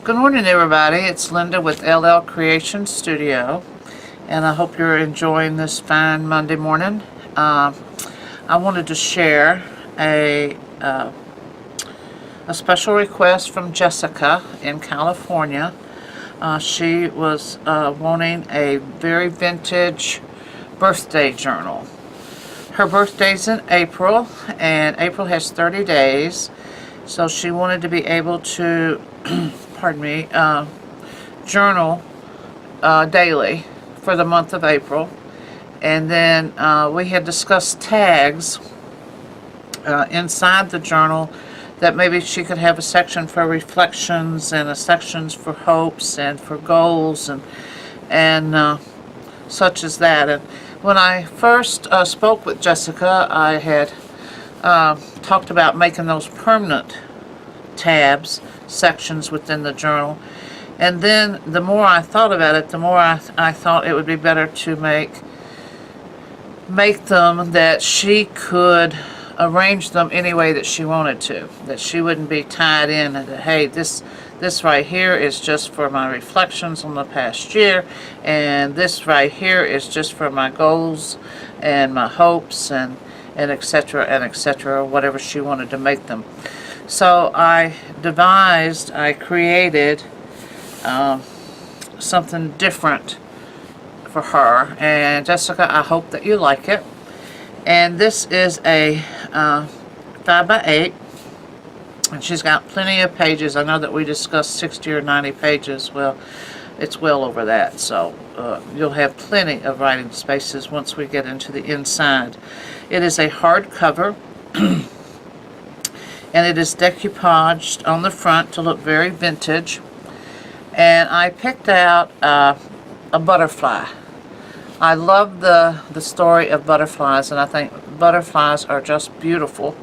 Good morning, everybody. It's Linda with LL Creation Studio, and I hope you're enjoying this fine Monday morning. I wanted to share a special request from Jessica in California. She was wanting a very vintage birthday journal. Her birthday's in April, and April has 30 days, so she wanted to be able to pardon me, journal daily for the month of April. And then we had discussed tags inside the journal, that maybe she could have a section for reflections and a section for hopes and for goals and such as that. And when I first spoke with Jessica, I had talked about making those permanent tabs, sections within the journal. And then the more I thought about it, the more I thought it would be better to make them that she could arrange them any way that she wanted to, that she wouldn't be tied in and that, hey, this right here is just for my reflections on the past year, and this right here is just for my goals and my hopes and etc., whatever she wanted to make them. So I created something different for her. And Jessica, I hope that you like it. And this is a 5x8, and she's got plenty of pages. I know that we discussed 60 or 90 pages. Well, it's well over that, so you'll have plenty of writing spaces once we get into the inside. It is a hardcover. And it is decoupaged on the front to look very vintage. And I picked out a butterfly. I love the story of butterflies, and I think butterflies are just beautiful,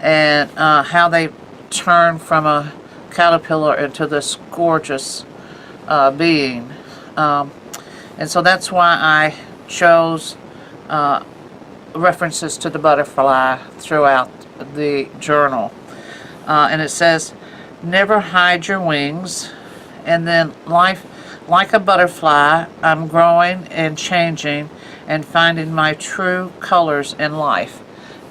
and how they turn from a caterpillar into this gorgeous being. And so that's why I chose references to the butterfly throughout the journal. And it says, never hide your wings, and then life like a butterfly, I'm growing and changing and finding my true colors in life.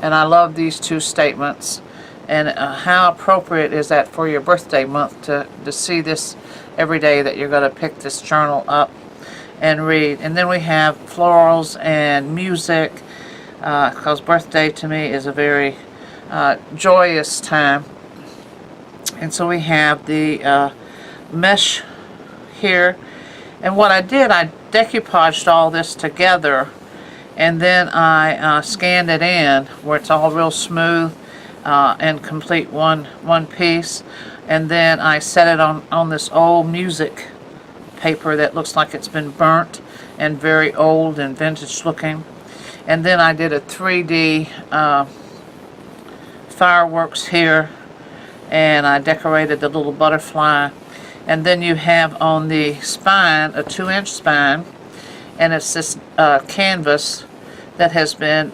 And I love these two statements, and how appropriate is that for your birthday month to see this every day that you're going to pick this journal up and read. And then we have florals and music, because birthday to me is a very joyous time. And so we have the mesh here, and what I did, I decoupaged all this together, and then I scanned it in where it's all real smooth and complete one piece. And then I set it on this old music paper that looks like it's been burnt and very old and vintage looking. And then I did a 3D fireworks here, and I decorated the little butterfly. And then you have on the spine a 2-inch spine, and it's this canvas that has been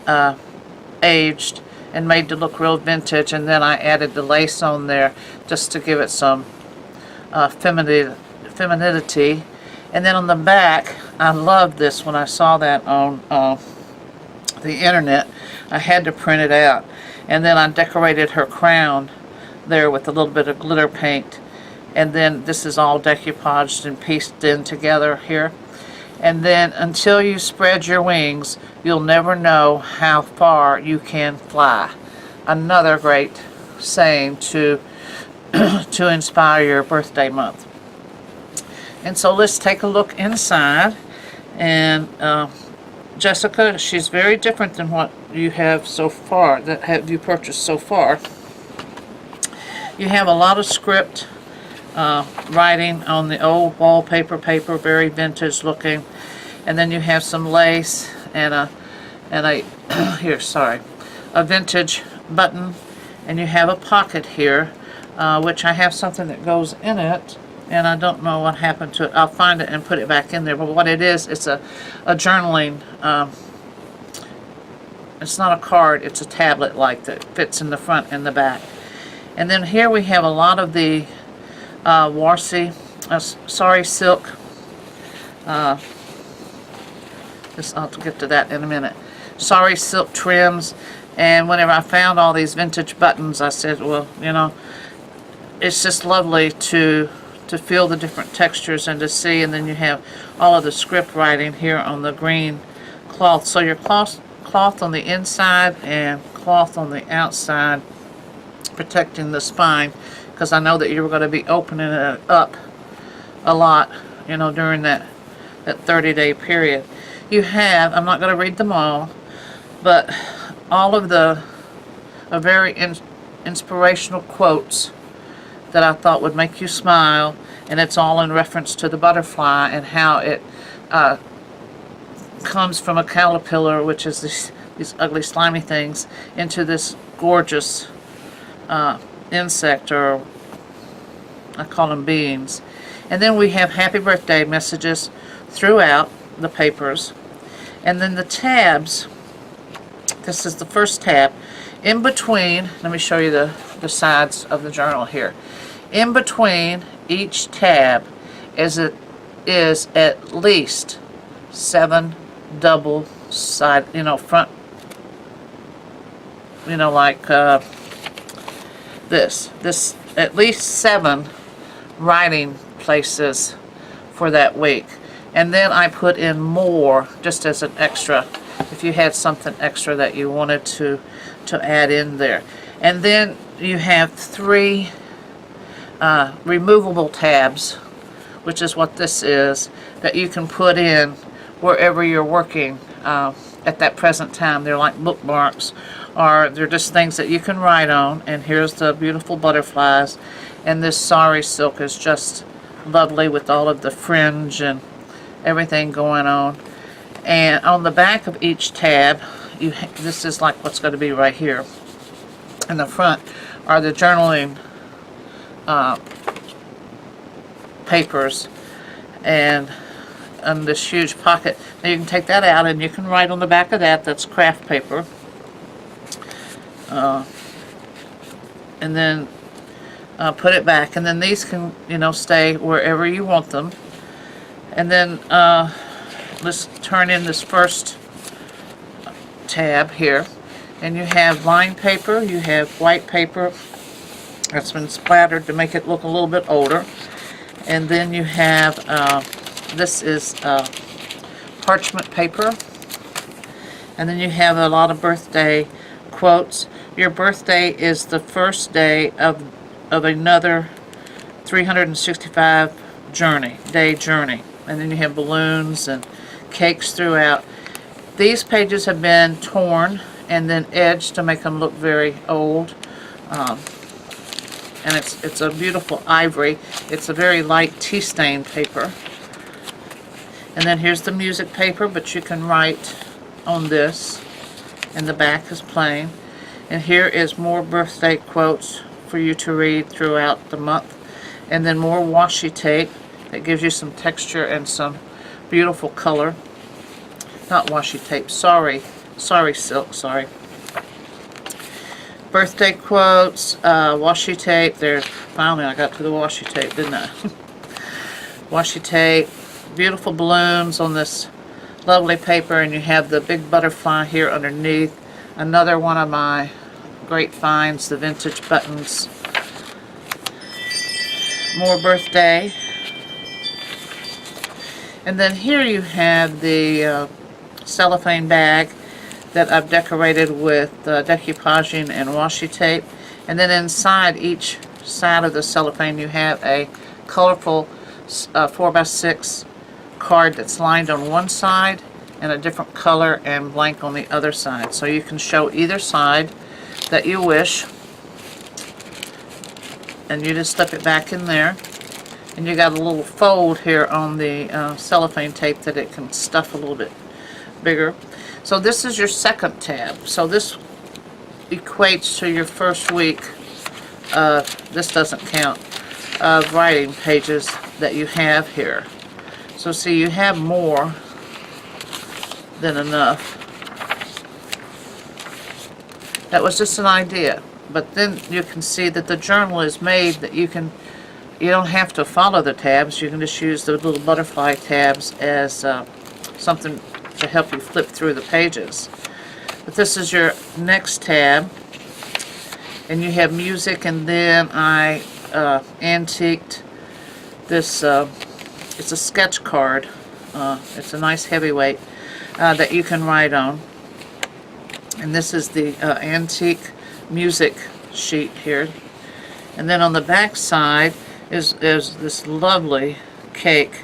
aged and made to look real vintage. And then I added the lace on there just to give it some femininity. And then on the back, I love this. When I saw that on the internet, I had to print it out. And then I decorated her crown there with a little bit of glitter paint. And then this is all decoupaged and pieced in together here. And then, until you spread your wings, you'll never know how far you can fly. Another great saying to to inspire your birthday month. And so let's take a look inside. And Jessica, she's very different than what you have so far, that have you purchased so far. You have a lot of script writing on the old wallpaper paper, very vintage looking. And then you have some lace and a a vintage button, and you have a pocket here, which I have something that goes in it, and I don't know what happened to it. I'll find it and put it back in there. But what it is, it's a journaling. It's not a card, it's a tablet like that fits in the front and the back. And then here we have a lot of the washi, sorry silk. I'll get to that in a minute. Sorry silk trims. And whenever I found all these vintage buttons, I said, well, you know, it's just lovely to feel the different textures and to see. And then you have all of the script writing here on the green cloth. So your cloth on the inside and cloth on the outside, protecting the spine, because I know that you were going to be opening it up a lot, you know, during that 30-day period. You have, I'm not going to read them all, but all of the very inspirational quotes that I thought would make you smile, and it's all in reference to the butterfly and how it comes from a caterpillar, which is these ugly slimy things, into this gorgeous insect, or I call them beings. And then we have happy birthday messages throughout the papers. And then the tabs, this is the first tab. In between, let me show you the sides of the journal here. In between each tab is at least 7 double side, you know, front, you know, like this at least 7 writing places for that week. And then I put in more just as an extra, if you had something extra that you wanted to add in there. And then you have 3 removable tabs, which is what this is, that you can put in wherever you're working at that present time. They're like bookmarks, or they're just things that you can write on. And here's the beautiful butterflies, and this sari silk is just lovely with all of the fringe and everything going on. And on the back of each tab, this is like what's going to be right here. In the front are the journaling papers, and this huge pocket. Now you can take that out and you can write on the back of that. That's craft paper. And then put it back. And then these can, you know, stay wherever you want them. And then let's turn in this first tab here. And you have lined paper, you have white paper that's been splattered to make it look a little bit older. And then you have, this is parchment paper. And then you have a lot of birthday quotes. Your birthday is the first day of another 365 day journey. And then you have balloons and cakes throughout. These pages have been torn and then edged to make them look very old. And it's a beautiful ivory. It's a very light tea stain paper. And then here's the music paper, but you can write on this, and the back is plain. And here is more birthday quotes for you to read throughout the month. And then more washi tape that gives you some texture and some beautiful color. Not washi tape, sorry silk, sorry. Birthday quotes, washi tape. There, finally I got to the washi tape, didn't I? Washi tape, beautiful balloons on this lovely paper, and you have the big butterfly here underneath. Another one of my great finds, the vintage buttons. More birthday. And then here you have the cellophane bag that I've decorated with decoupaging and washi tape. And then inside each side of the cellophane you have a colorful 4x6 card that's lined on one side and a different color and blank on the other side. So you can show either side that you wish. And you just slip it back in there. And you got a little fold here on the cellophane tape that it can stuff a little bit bigger. So this is your second tab. So this equates to your first week. This doesn't count, of writing pages that you have here. So see, you have more than enough. That was just an idea. But then you can see that the journal is made that you can you don't have to follow the tabs. You can just use the little butterfly tabs as something to help you flip through the pages. But this is your next tab, and you have music, and then I antiqued this. It's a sketch card. It's a nice heavyweight that you can write on. And this is the antique music sheet here. And then on the back side is this lovely cake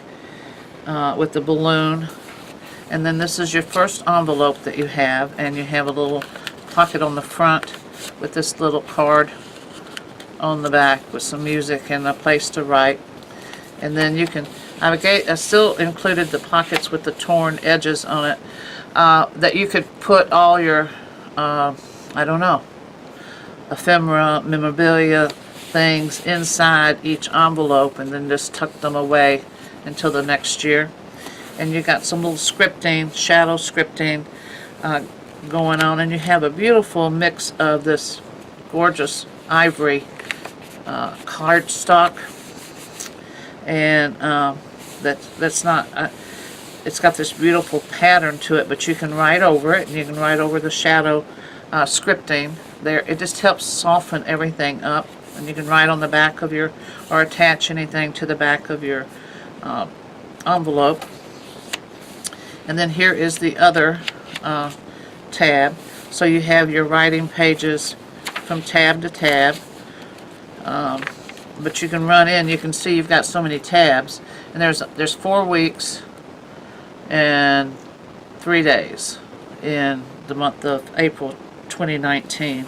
with the balloon. And then this is your first envelope that you have, and you have a little pocket on the front with this little card on the back with some music and a place to write. And then you can, I still included the pockets with the torn edges on it, that you could put all your, I don't know, ephemera, memorabilia, things inside each envelope, and then just tuck them away until the next year. And you got some little scripting, shadow scripting going on, and you have a beautiful mix of this gorgeous ivory cardstock, and that's not it's got this beautiful pattern to it, but you can write over it, and you can write over the shadow scripting there. It just helps soften everything up, and you can write on the back of your, or attach anything to the back of your envelope. And then here is the other tab. So you have your writing pages from tab to tab. But you can run in, you can see you've got so many tabs. And there's 4 weeks and 3 days in the month of April 2019.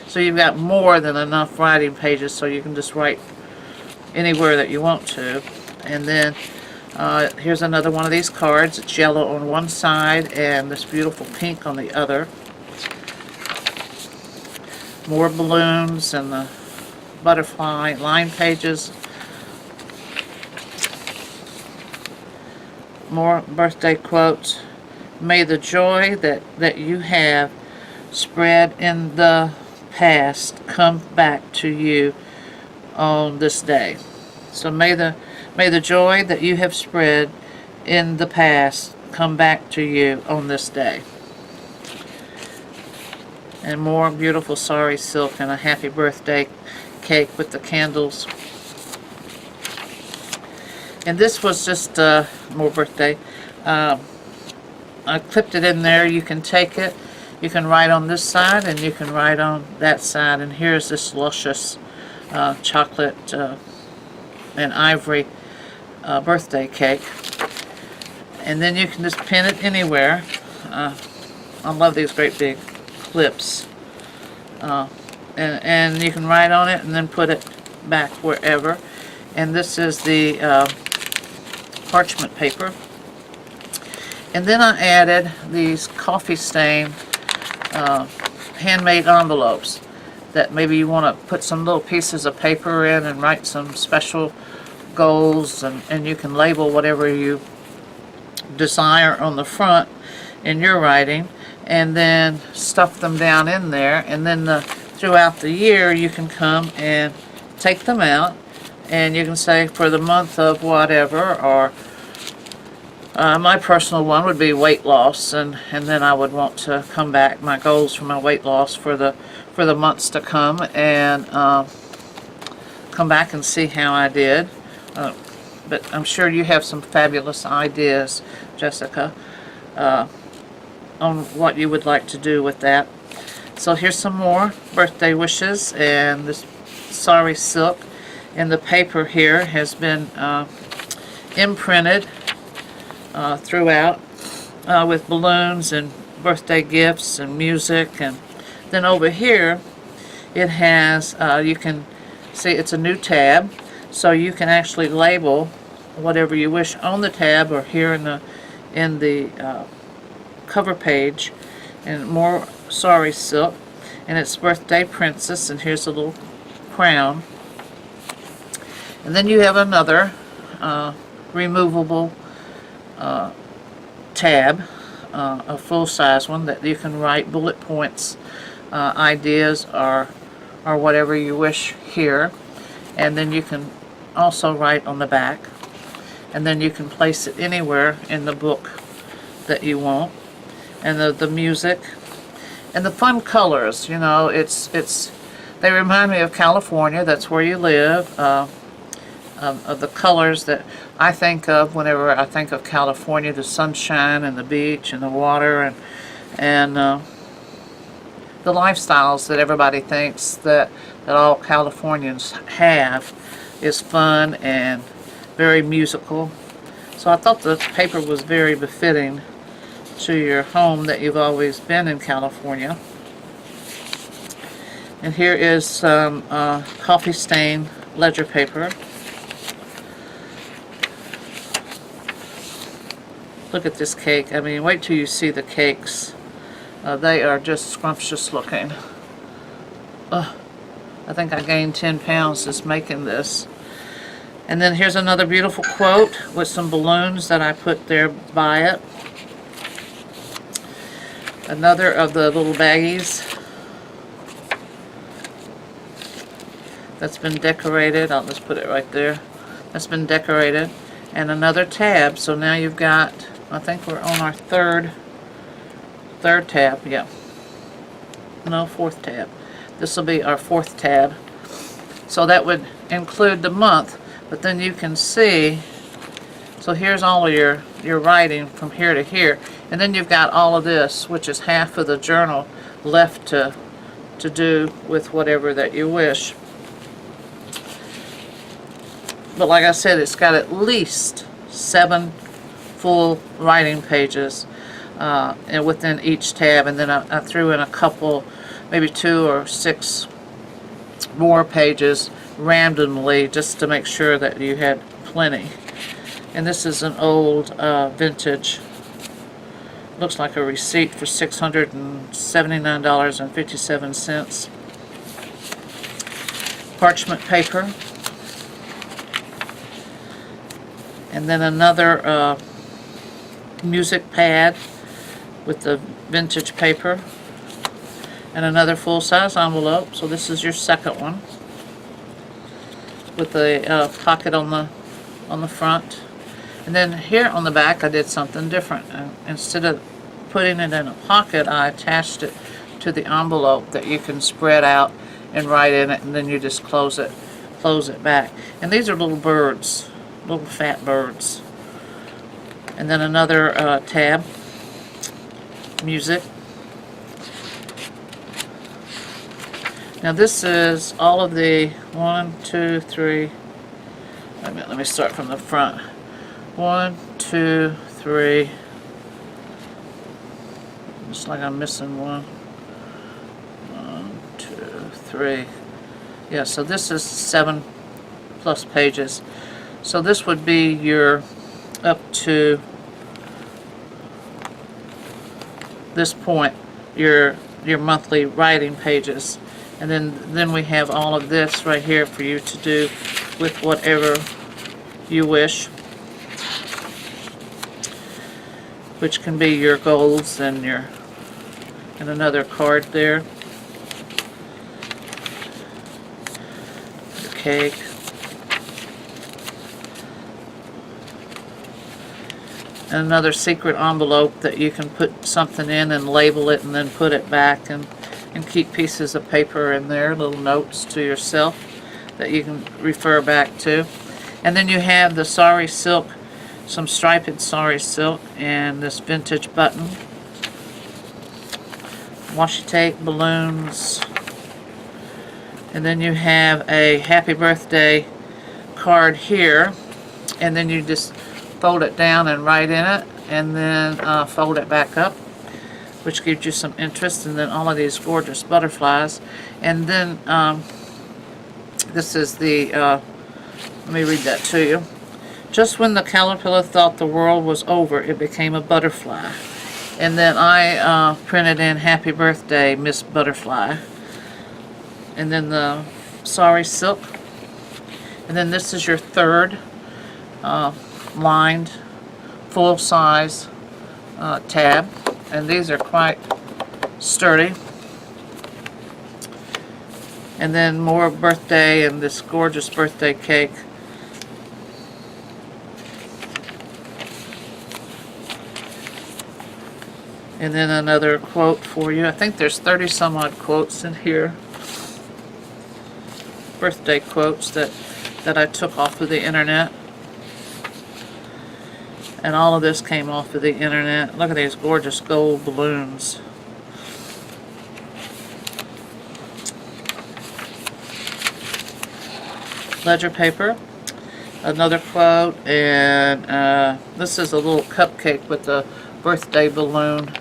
So you've got more than enough writing pages, so you can just write anywhere that you want to. And then here's another one of these cards. It's yellow on one side and this beautiful pink on the other. More balloons and the butterfly line pages. More birthday quotes. May the joy that you have spread in the past come back to you on this day. So may the joy that you have spread in the past come back to you on this day. And more beautiful sari silk and a happy birthday cake with the candles. And this was just more birthday. I clipped it in there. You can take it, you can write on this side, and you can write on that side. And here's this luscious chocolate and ivory birthday cake. And then you can just pin it anywhere. I love these great big clips. And you can write on it and then put it back wherever. And this is the parchment paper. And then I added these coffee stain handmade envelopes that maybe you want to put some little pieces of paper in and write some special goals, and you can label whatever you desire on the front in your writing, and then stuff them down in there. And then throughout the year you can come and take them out, and you can say for the month of whatever, or my personal one would be weight loss, and then I would want to come back, my goals for my weight loss for the months to come, and come back and see how I did. But I'm sure you have some fabulous ideas, Jessica, on what you would like to do with that. So here's some more birthday wishes, and this sari silk, and the paper here has been imprinted throughout with balloons and birthday gifts and music. And then over here it has, you can see it's a new tab, so you can actually label whatever you wish on the tab or here in the cover page. And more sari silk, and it's Birthday Princess, and here's a little crown. And then you have another removable tab, a full-size one that you can write bullet points, ideas, or whatever you wish here. And then you can also write on the back, and then you can place it anywhere in the book that you want. And the music and the fun colors, you know, they remind me of California. That's where you live. Of the colors that I think of whenever I think of California: the sunshine and the beach and the water, and the lifestyles that everybody thinks that all Californians have is fun and very musical. So I thought the paper was very befitting to your home that you've always been in California. And here is some coffee stain ledger paper. Look at this cake. I mean, wait till you see the cakes. They are just scrumptious looking. I think I gained 10 pounds just making this. And then here's another beautiful quote with some balloons that I put there by it. Another of the little baggies that's been decorated. I'll just put it right there. That's been decorated. And another tab. So now you've got, I think we're on our third tab. Yeah. No, fourth tab. This will be our fourth tab. So that would include the month. But then you can see, so here's all of your writing from here to here. And then you've got all of this, which is half of the journal left to do with whatever that you wish. But like I said, it's got at least 7 full writing pages and within each tab. And then I threw in a couple, maybe 2 or 6 more pages randomly just to make sure that you had plenty. And this is an old vintage, looks like a receipt for $679.57. Parchment paper. And then another music pad with the vintage paper. And another full-size envelope. So this is your second one, with the pocket on the front. And then here on the back I did something different. Instead of putting it in a pocket, I attached it to the envelope that you can spread out and write in it, and then you just close it back. And these are little birds, little fat birds. And then another tab, music. Now this is all of the 1, 2, 3. Wait a minute, let me start from the front. 1, 2, 3. Looks like I'm missing one. 1, 2, 3. Yeah, so this is 7+ pages. So this would be your up to this point, your monthly writing pages. And then we have all of this right here for you to do with whatever you wish, which can be your goals and another card there. Your cake. And another secret envelope that you can put something in and label it and then put it back and keep pieces of paper in there, little notes to yourself that you can refer back to. And then you have the sari silk, some striped sari silk, and this vintage button, washi tape, balloons, and then you have a happy birthday card here, and then you just fold it down and write in it, and then fold it back up, which gives you some interest. And then all of these gorgeous butterflies. And then this is the, let me read that to you. Just when the caterpillar thought the world was over, it became a butterfly. And then I printed in Happy Birthday, Miss Butterfly. And then the sari silk. And then this is your third lined full-size tab. And these are quite sturdy. And then more birthday and this gorgeous birthday cake And then another quote for you. I think there's 30 some odd quotes in here. Birthday quotes that I took off of the internet. And all of this came off of the internet. Look at these gorgeous gold balloons. Ledger paper. Another quote, and this is a little cupcake with the birthday balloon.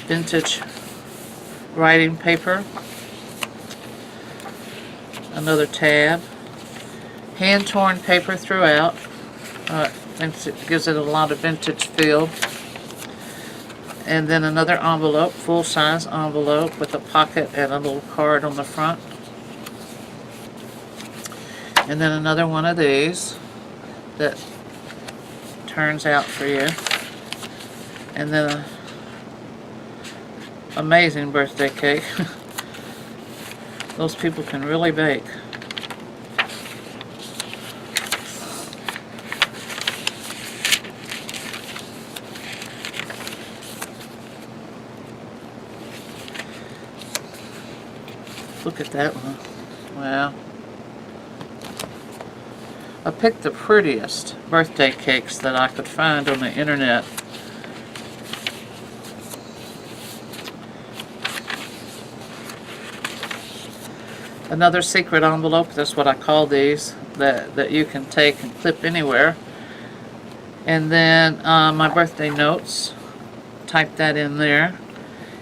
Vintage writing paper. Another tab. Hand-torn paper throughout. Thinks it gives it a lot of vintage feel. And then another envelope, full-size envelope with a pocket and a little card on the front. And then another one of these that turns out for you. And then an amazing birthday cake. Those people can really bake. Look at that one. Wow. I picked the prettiest birthday cakes that I could find on the internet. Another secret envelope, that's what I call these, that you can take and clip anywhere. And then my birthday notes, type that in there.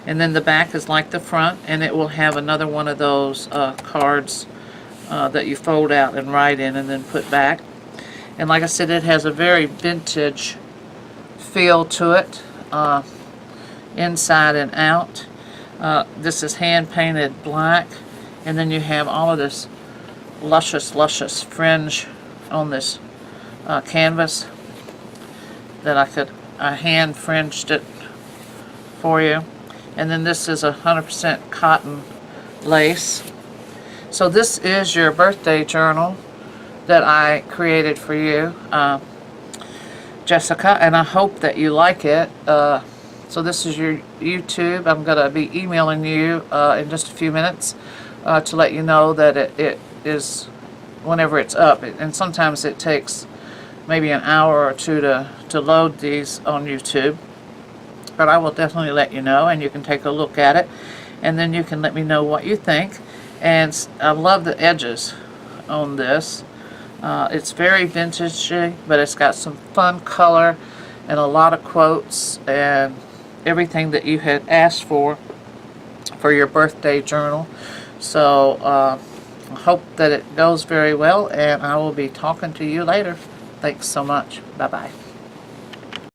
And then the back is like the front, and it will have another one of those cards that you fold out and write in and then put back. And like I said, it has a very vintage feel to it, inside and out. This is hand painted black, and then you have all of this luscious fringe on this canvas that I hand fringed it for you. And then this is 100% cotton lace. So this is your birthday journal that I created for you, Jessica, and I hope that you like it. So this is your YouTube. I'm going to be emailing you in just a few minutes to let you know that it is whenever it's up. And sometimes it takes maybe an hour or two to load these on YouTube. But I will definitely let you know, and you can take a look at it, and then you can let me know what you think. And I love the edges on this. It's very vintagey, but it's got some fun color and a lot of quotes and everything that you had asked for your birthday journal. So I hope that it goes very well, and I will be talking to you later. Thanks so much. Bye-bye.